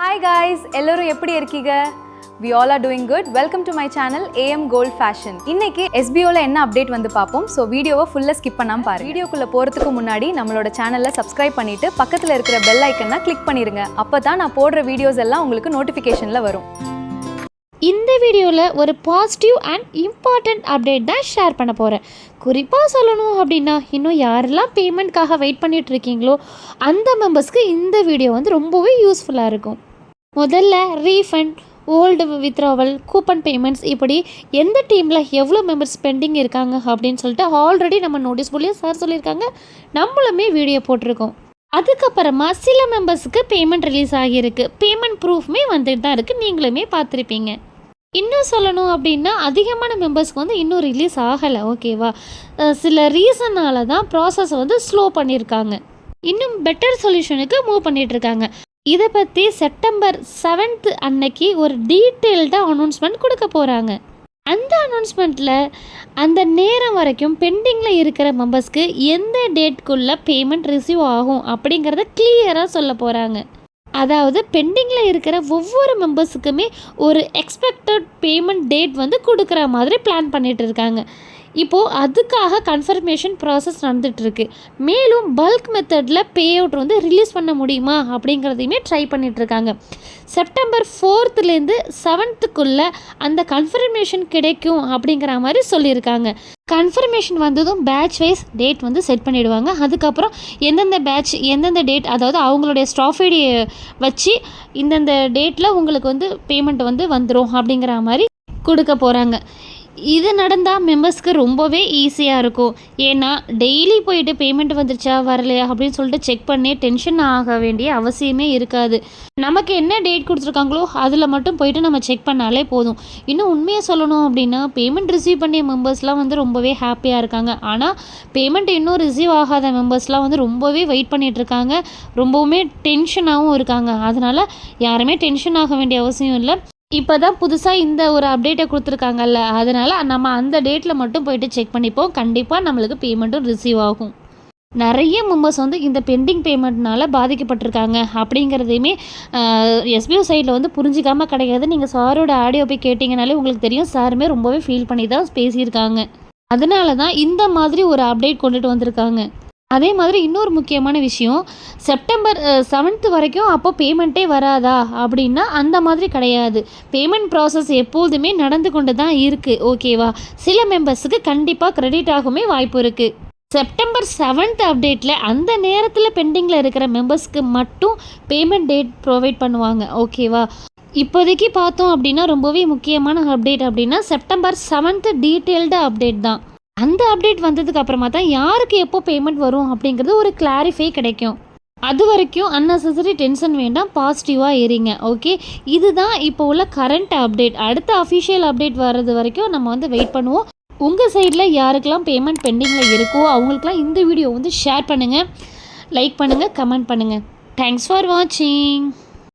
Hi guys, எல்லாரும் எப்படி இருக்கீங்க? We all are doing good. Welcome to my channel AM Gold Fashion. இன்னைக்கு SBO ல என்ன அப்டேட் வந்து பாப்போம். சோ வீடியோவை ஃபுல்லா ஸ்கிப் பண்ணாம பாருங்க. வீடியோக்குள்ள போறதுக்கு முன்னாடி நம்மளோட சேனலை சப்ஸ்கிரைப் பண்ணிட்டு பக்கத்துல இருக்கிற பெல் ஐகானை கிளிக் பண்ணிருங்க. அப்பதான் நான் போடுற வீடியோஸ் எல்லாம் உங்களுக்கு நோட்டிஃபிகேஷன்ல வரும். இந்த வீடியோவில் ஒரு பாசிட்டிவ் அண்ட் இம்பார்ட்டண்ட் அப்டேட் தான் ஷேர் பண்ண போகிறேன். குறிப்பாக சொல்லணும் அப்படின்னா, இன்னும் யாரெல்லாம் பேமெண்ட்காக வெயிட் பண்ணிகிட்டு இருக்கீங்களோ அந்த மெம்பர்ஸ்க்கு இந்த வீடியோ வந்து ரொம்பவே யூஸ்ஃபுல்லாக இருக்கும். முதல்ல refund, old withdrawal, coupon payments, இப்படி எந்த டீமில் எவ்வளோ மெம்பர்ஸ் பெண்டிங் இருக்காங்க அப்படின்னு சொல்லிட்டு ஆல்ரெடி நம்ம நோட்டீஸ் போலியே சார் சொல்லியிருக்காங்க, நம்மளுமே வீடியோ போட்டிருக்கோம். அதுக்கப்புறமா சில மெம்பர்ஸுக்கு பேமெண்ட் ரிலீஸ் ஆகியிருக்கு. பேமெண்ட் ப்ரூஃப்மே வந்துட்டு தான் இருக்குது, நீங்களுமே பார்த்துருப்பீங்க. இன்னும் சொல்லணும் அப்படின்னா, அதிகமான மெம்பர்ஸ்க்கு வந்து இன்னும் ரிலீஸ் ஆகலை. ஓகேவா, சில ரீசனால் தான் ப்ராசஸ் வந்து ஸ்லோ பண்ணியிருக்காங்க. இன்னும் பெட்டர் சொல்யூஷனுக்கு மூவ் பண்ணிகிட்ருக்காங்க. இதை பற்றி செப்டம்பர் 7 அன்னைக்கு ஒரு டீட்டெயில்டாக அனௌன்ஸ்மெண்ட் கொடுக்க போகிறாங்க. அந்த அனௌன்ஸ்மெண்ட்டில் அந்த நேரம் வரைக்கும் பெண்டிங்கில் இருக்கிற மெம்பர்ஸ்க்கு எந்த டேட்குள்ளே பேமெண்ட் ரிசீவ் ஆகும் அப்படிங்கிறத கிளியராக சொல்ல போகிறாங்க. அதாவது பெண்டிங்கில் இருக்கிற ஒவ்வொரு மெம்பர்ஸுக்குமே ஒரு எக்ஸ்பெக்டட் பேமெண்ட் டேட் வந்து கொடுக்குற மாதிரி பிளான் பண்ணிகிட்டு இருக்காங்க. இப்போது அதுக்காக கன்ஃபர்மேஷன் ப்ராசஸ் நடந்துகிட்ருக்கு. மேலும் பல்க் மெத்தடில் பே அவுட் வந்து ரிலீஸ் பண்ண முடியுமா அப்படிங்கிறதையுமே ட்ரை பண்ணிகிட்ருக்காங்க. செப்டம்பர் 4லேருந்து 7க்குள்ளே அந்த கன்ஃபர்மேஷன் கிடைக்கும் அப்படிங்கிற மாதிரி சொல்லியிருக்காங்க. கன்ஃபர்மேஷன் வந்ததும் பேட்ச் வைஸ் டேட் வந்து செட் பண்ணிவிடுவாங்க. அதுக்கப்புறம் எந்தெந்த பேட்ச் எந்தெந்த டேட், அதாவது அவங்களுடைய ஸ்டாஃப் ஐடியை வச்சு இந்தந்த டேட்டில் உங்களுக்கு வந்து பேமெண்ட் வந்து வந்துடும் அப்படிங்கிற மாதிரி கொடுக்க போகிறாங்க. இது நடந்தால் மெம்பர்ஸ்க்கு ரொம்பவே ஈஸியாக இருக்கும். ஏன்னா டெய்லி போயிட்டு பேமெண்ட் வந்துருச்சா வரலையா அப்படின்னு சொல்லிட்டு செக் பண்ணி டென்ஷன் ஆக வேண்டிய அவசியமே இருக்காது. நமக்கு என்ன டேட் கொடுத்துருக்காங்களோ அதில் மட்டும் போயிட்டு நம்ம செக் பண்ணாலே போதும். இன்னும் உண்மையாக சொல்லணும் அப்படின்னா, பேமெண்ட் ரிசீவ் பண்ணிய மெம்பர்ஸ்லாம் வந்து ரொம்பவே ஹாப்பியாக இருக்காங்க. ஆனால் பேமெண்ட் இன்னும் ரிசீவ் ஆகாத மெம்பர்ஸ்லாம் வந்து ரொம்பவே வெயிட் பண்ணிகிட்ருக்காங்க, ரொம்பவுமே டென்ஷனாகவும் இருக்காங்க. அதனால் யாருமே டென்ஷன் ஆக வேண்டிய அவசியம் இல்லை. இப்போ தான் புதுசாக இந்த ஒரு அப்டேட்டை கொடுத்துருக்காங்கல்ல, அதனால் நம்ம அந்த டேட்டில் மட்டும் போயிட்டு செக் பண்ணிப்போம். கண்டிப்பாக நம்மளுக்கு பேமெண்ட்டும் ரிசீவ் ஆகும். நிறைய மெம்பர்ஸ் வந்து இந்த பெண்டிங் பேமெண்ட்னால பாதிக்கப்பட்டிருக்காங்க அப்படிங்கிறதையுமே எஸ்பிஓ சைடில் வந்து புரிஞ்சிக்காமல் கிடையாது. நீங்கள் சாரோட ஆடியோ போய் கேட்டிங்கனாலே உங்களுக்கு தெரியும், சாருமே ரொம்பவே ஃபீல் பண்ணி தான் பேசியிருக்காங்க. அதனால தான் இந்த மாதிரி ஒரு அப்டேட் கொண்டுட்டு வந்திருக்காங்க. அதே மாதிரி இன்னொரு முக்கியமான விஷயம், செப்டம்பர் 7 வரைக்கும் அப்போ பேமெண்ட்டே வராதா அப்படின்னா அந்த மாதிரி கிடையாது. பேமெண்ட் ப்ராசஸ் எப்போதுமே நடந்து கொண்டு தான் இருக்குது. ஓகேவா, சில மெம்பர்ஸுக்கு கண்டிப்பாக கிரெடிட் ஆகுமே வாய்ப்பு இருக்குது. செப்டம்பர் 7 அப்டேட்டில் அந்த நேரத்தில் பெண்டிங்கில் இருக்கிற மெம்பர்ஸ்க்கு மட்டும் பேமெண்ட் டேட் ப்ரொவைட் பண்ணுவாங்க. ஓகேவா, இப்போதைக்கு பார்த்தோம் அப்படின்னா ரொம்பவே முக்கியமான அப்டேட் அப்படின்னா செப்டம்பர் 7 டீட்டெயில்டு அப்டேட் தான். அந்த அப்டேட் வந்ததுக்கு அப்புறமா தான் யாருக்கு எப்போ பேமெண்ட் வரும் அப்படிங்கிறது ஒரு கிளாரிஃபை கிடைக்கும். அது வரைக்கும் அன்னெசரி டென்ஷன் வேண்டாம், பாசிட்டிவாக ஏறிங்க. ஓகே, இதுதான் இப்போ உள்ள கரண்ட் அப்டேட். அடுத்த அஃபிஷியல் அப்டேட் வர்றது வரைக்கும் நம்ம வந்து வெயிட் பண்ணுவோம். உங்கள் சைடில் யாருக்கெல்லாம் பேமெண்ட் பெண்டிங்கில் இருக்கோ அவங்களுக்குலாம் இந்த வீடியோ வந்து ஷேர் பண்ணுங்கள், லைக் பண்ணுங்கள், கமெண்ட் பண்ணுங்கள். தேங்க்ஸ் ஃபார் வாட்சிங்.